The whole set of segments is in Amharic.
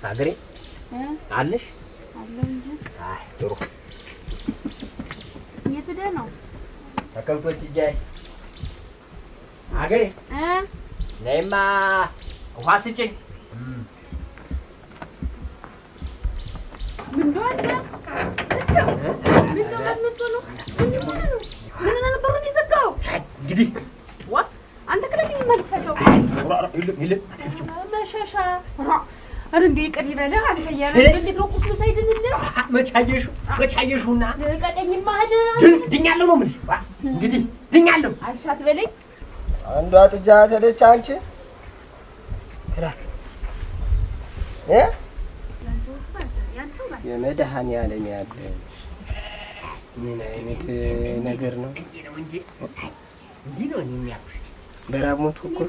አገሬ አለሽ? አለው እንጂ። አይ ጥሩ። የት ሄደህ ነው? ተከብቶች እጃይ አገሬ ነይማ ውሃ ስጭኝ። ምንድነው አንተ? ምን ነበር እንደዘጋው? እንግዲህ ዋ አንተ ከለኝ መልከተው መሻሻ አረ እንዴ ይቅር ይበልህ አንተ ያለ እንዴት ነው ቁስሉ ሳይድንልህ መቻየሹና ቀጠኝ ማህደ ድኛለሁ ነው ምን እንግዲህ ድኛለሁ አልሻት በለኝ አንዷ ጥጃ ተደች አንቺ የመድኃኒዓለም ያለ ምን አይነት ነገር ነው እንዲህ ነው የሚያውቁሽ በራብ ሞት እኮ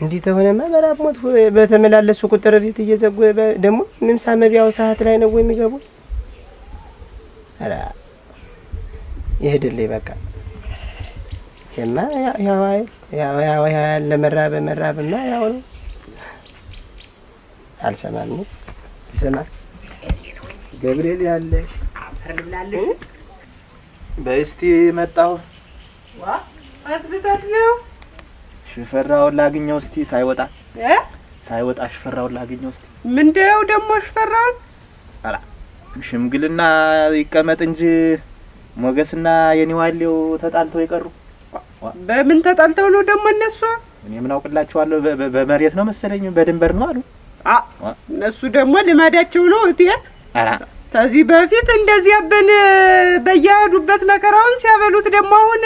እንዲህ ተሆነማ በራብ ሞት በተመላለሱ ቁጥር ቤት እየዘጉ ደግሞ ምንም ሳመቢያው ሰዓት ላይ ነው የሚገቡ አራ ይሄድልኝ በቃ የማ ያው ለመራብና ያው ነው አልሰማም ይሰማ ገብርኤል ያለሽ አፈርብላለሽ በስቲ መጣሁ ዋ አትብታት ነው ሽፈራውን ላግኘው እስቲ ሳይወጣ ሽፈራውን ላግኘው እስቲ ምንድነው ደግሞ ሽፈራውን አላ ሽምግልና ይቀመጥ እንጂ ሞገስና የኔዋሌው ተጣልተው ይቀሩ በምን ተጣልተው ነው ደግሞ እነሱ እኔ ምን አውቅላቸዋለሁ በመሬት ነው መሰለኝ በድንበር ነው አሉ እነሱ ደግሞ ልማዳቸው ነው እቴ አላ ከዚህ በፊት እንደዚህ ያበን በየሄዱበት መከራውን ሲያበሉት ደግሞ አሁን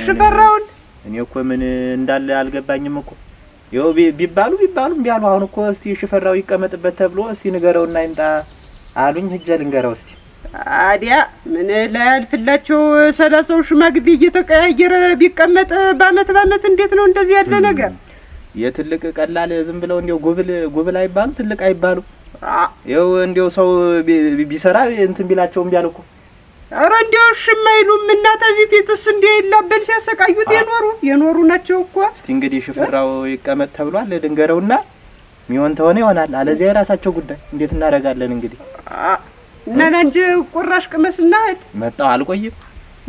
ሽፈራውን እኔ እኮ ምን እንዳለ አልገባኝም እኮ ይኸው ቢባሉም ቢያሉ አሁን እኮ እስቲ ሽፈራው ይቀመጥበት ተብሎ እስቲ ንገረውና ይምጣ አሉኝ ሂጅ ልንገረው እስቲ አዲያ ምን ላያልፍላቸው 30 ሽማግሌ እየተቀያየረ ቢቀመጥ በአመት እንዴት ነው እንደዚህ ያለ ነገር የትልቅ ቀላል ዝም ብለው እንደው ጉብል አይባሉ ትልቅ አይባሉ ይኸው እንደው ሰው ቢሰራ እንትን ቢላቸውም ቢያል እኮ ኧረ እንደው ሽማይሉም እና ተዚህ ፊትስ እንደ ይላበል ሲያሰቃዩት የኖሩ ናቸው እኮ እስቲ እንግዲህ ሽፈራው ይቀመጥ ተብሏል ድንገረውና ሚሆን ተሆነ ይሆናል አለዚያ የራሳቸው ጉዳይ እንዴት እናደርጋለን እንግዲህ እና አንቺ ቁራሽ ቅመስና ሄድ መጣው አልቆይም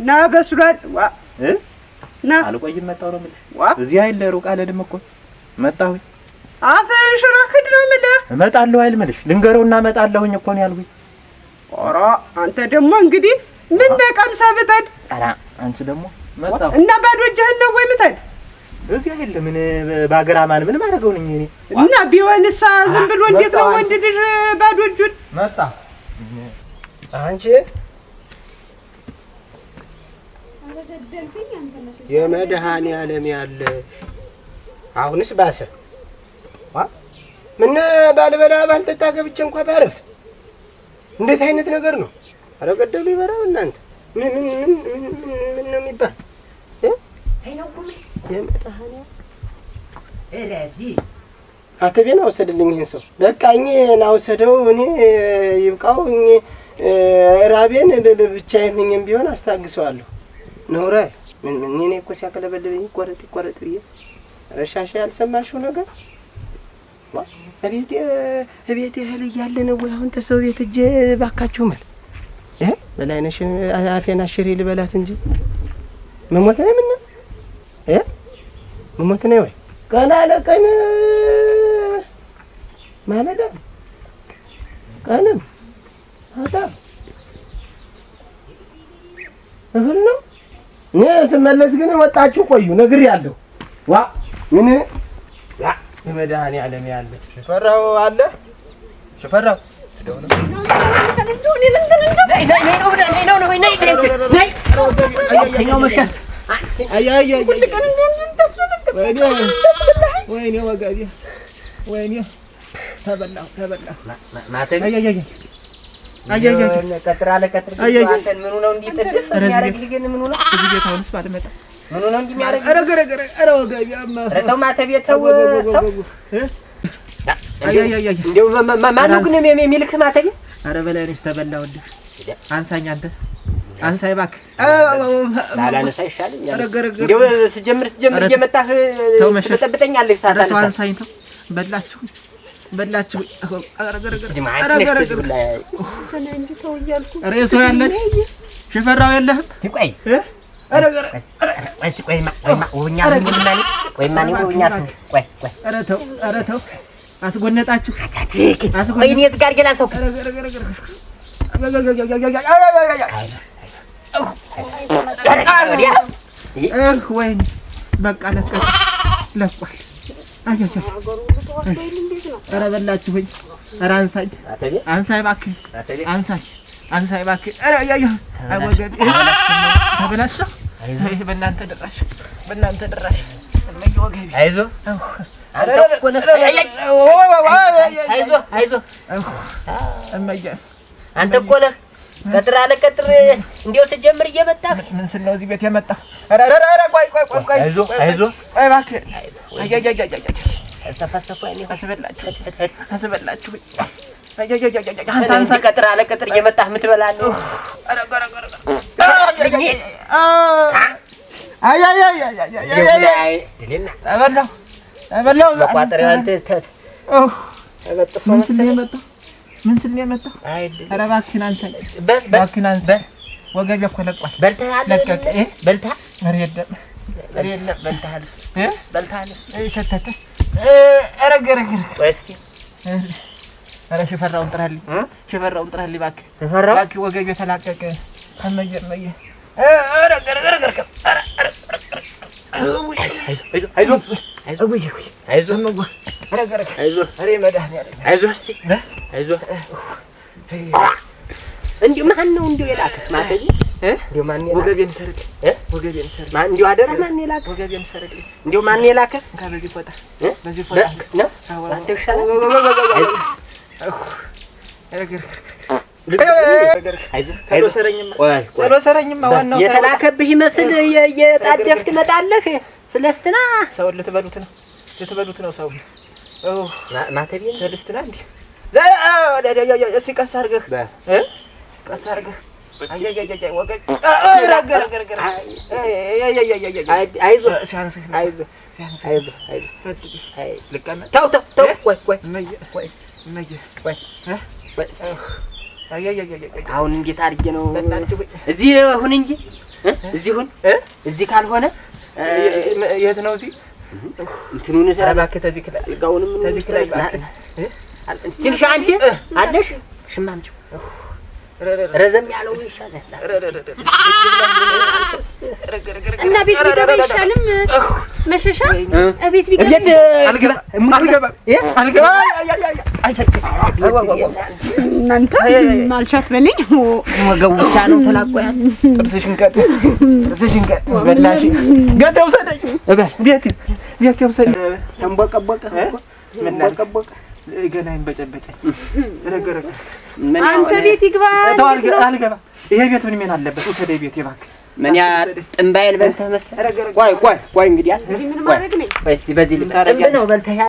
ና በስሏል ና አልቆይም መጣው ነው ማለት እዚህ አይደል ሩቅ አለድም እኮ መጣሁ አፈሽ ረክድ ነው ማለት እመጣለሁ አይል መልሽ ልንገረውና እመጣለሁኝ እኮ ነው ያልኩኝ ኦራ አንተ ደግሞ እንግዲህ ምን ነቀምሳ ብትሄድ አራ አንቺ ደግሞ መጣሁ እና ባዶ እጅህን ነው ወይ ምትሄድ እዚህ አይደል ምን ባገራማን ምን ማረገው ነኝ እኔ እና ቢሆንሳ ዝም ብሎ እንዴት ነው ወንድ ልጅ ባዶ እጁን መጣ አንቺ የመድኃኒዓለም ያለ አሁንስ ባሰ ምን ባልበላ ባልጠጣ ገብቼ እንኳን ባረፍ እንዴት አይነት ነገር ነው? አረ ገደሉ ይበራው እናንተ ምን ነው የሚባል የመድኃኒዓለም እረዲ አተቤና ወሰድልኝ ይሄን ሰው በቃ እኔን አውሰደው እኔ ይብቃው እኔ ራቤን ብቻዬን ሆኜም ቢሆን አስታግሰዋለሁ ነውራ ምን እኔ እኮ ሲያከለበልብኝ ይቆረጥ ብዬ ረሻሻ ያልሰማሽው ነገር እቤቴ እህል እያለ ነው ወይ አሁን ተሰው ቤት እጄ ባካችሁ መል በላይነሽ አፌን አሽሪ ልበላት እንጂ መሞት ነው ምን መሞት ነው ወይ ቀና ለቀን ማለዳ ቀንም አታ እህል ነው እኔ ስመለስ ግን ወጣችሁ ቆዩ ነግሬያለሁ ዋ ምን ያ የመድኃኒዓለም ያለ ሽፈራው አለ ሽፈራው ትደውነ ወይኔ ወጋቢ ወይኔ ተበላሁ ማተኝ ቀጥራ አንተን ምኑ ነው እንዲህ ጥድፍ የሚያረግ ግን ምኑ ነው እዚህ ቤታውንስ ባልመጣ ምኑ ነው እንዲህ የሚያረግ ኧረ ወጋቢ አማ ረተው ማተቤተው እንደው ማነው ግን የሚልክ ማተቤ ኧረ በላይ ነሽ ተበላሁልሽ አንሳኝ አንተ አንሳይ እባክህ ላላነሳ ይሻለኛል እንደው ስጀምር እየመጣህ ትጠብጠኛለሽ ሳታነሳ አንሳኝ ተው በላችሁ በላችሁ። ሬሶ ያለህ ሽፈራው የለህም? ቆይ እስቲ ቆይማ ወኛ ምንማኒ ቆይማ ነው ወኛ ቆይ ኧረ ተው አስጎነጣችሁ ቆይ እኔ ጋር ገላን ሰው ወይኔ በቃ ለቋል። ኧረ በላችሁኝ። ኧረ አንሳኝ እባክህ አንሳኝ እባክህ። ኧረ ወገቤ ተበላሸ። በእናንተ ድራሽ ወገቤ አይዞህ አንተ እኮ ነህ ቀጥር አለ ቀጥር እንዲያው ስጀምር እየመጣህ ምን ስል ነው እዚህ ቤት የመጣህ? ኧረ ቆይ አይዞህ እባክህ ሰፈሰፈ እኔ አስበላችሁ አንተ አንሳ ቀጥር አለ ቀጥር እየመጣህ የምትበላለህ። ኧረ ተበላው ቋጥሬ አንተ ተበጥሶ ምን ስል ነው የመጣው? ኧረ እባክህን አንሳኝ ወገቤ እኮ ለቋል። በልተሃል? ኧረ የለም በልተሃል ሸተተ። ኧረ ቆይ እስኪ ኧረ ሽፈራውን ጥራልኝ እባክህ ወገቤ ተላቀቀ። እመዬ ኧረ አይዞህ እስኪ እንዲሁ ማን ነው እንዲሁ የላከህ? ማለት እንዲሁ ማን የላከህ? ወገቤን ሰርልኝ ማን እንዲሁ አደራ ማን የላከህ? ወገቤን ሰርልኝ እንዲሁ ማን የላከህ? በዚህ ፎጣ ነው አንተ ይሻላል። ቶሎ ሰረኝማ ዋናው የተላከብህ ይመስል እየጣደፍክ ትመጣለህ። ስለስትና ሰውን ልትበሉት ነው ሰው ማተቤ ሰልስትና እንዴ እስኪ ቀስ አድርገህ አሁን እንዴት አድርጌ ነው እዚህ ሁን እንጂ እዚህ ካልሆነ የት ነው እዚህ እንትኑን እባክህ ተዚህ ክላ ጋውንም ተዚህ ክላ ትንሽ አንቺ አለሽ ሽማምጪው ረዘም ያለው ይሻላል እና ቤት ቢገባ አይሻልም? መሸሻ ቤት ቢገባ አልገባ እናንተ ማልሻት በለኝ። ወገቡ ብቻ ነው ተላቆ ያለ ጥርስሽን ቀጥ በላሽ ገት ወሰደኝ ቤት ወሰደኝ ተንቦቀቦቀ ገናይን በጨበጨኝ አንተ ቤት ይግባ አልገባ ይሄ ቤት ምን ምን አለበት? ወሰደ ቤት ይባክ ምን ያ ጥምባይል በልተህ መሰለህ? ቆይ እንግዲህ ምን ማድረግ ነኝ? እስቲ በዚህ ልታረግ ነው በልተህ